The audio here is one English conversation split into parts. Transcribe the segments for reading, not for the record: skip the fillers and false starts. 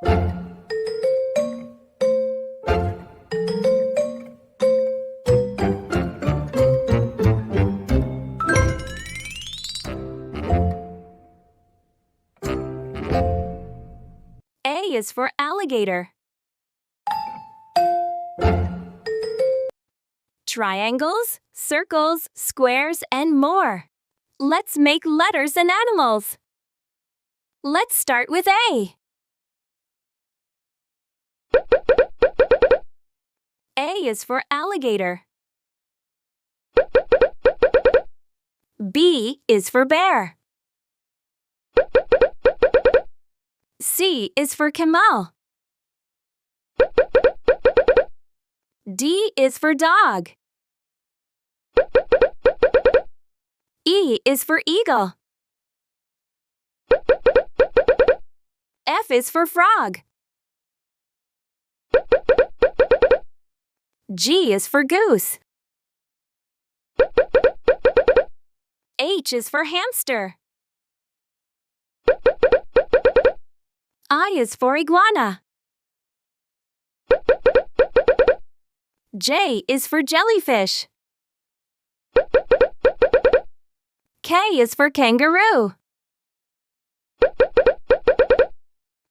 A is for alligator. Triangles, circles, squares, and more. Let's make letters and animals. Let's start with A. A is for alligator. B is for bear. C is for camel. D is for dog. E is for eagle. F is for frog. G is for goose. H is for hamster. I is for iguana. J is for jellyfish. K is for kangaroo.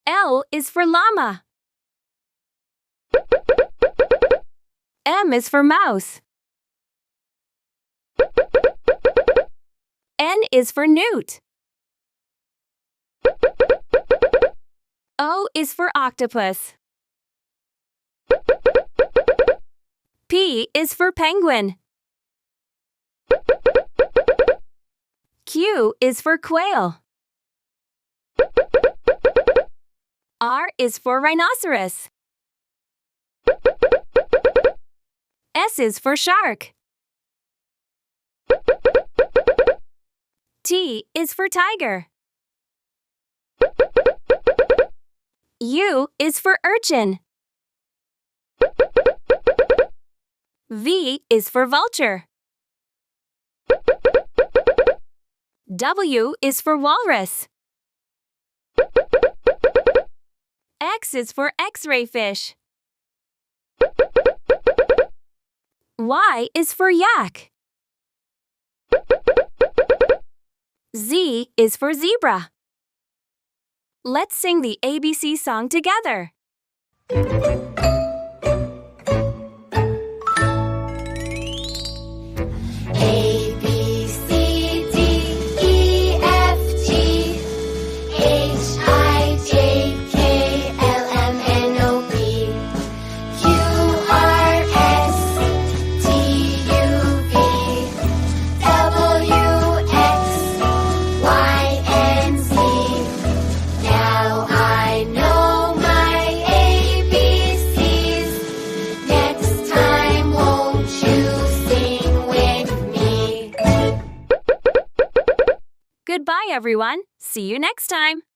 L is for llama. M is for mouse. N is for newt. O is for octopus. P is for penguin. Q is for quail. R is for rhinoceros. S is for shark. T is for tiger. U is for urchin. V is for vulture. W is for walrus. X is for X-ray fish. Y is for yak. Z is for zebra. Let's sing the ABC song together. Goodbye, everyone. See you next time.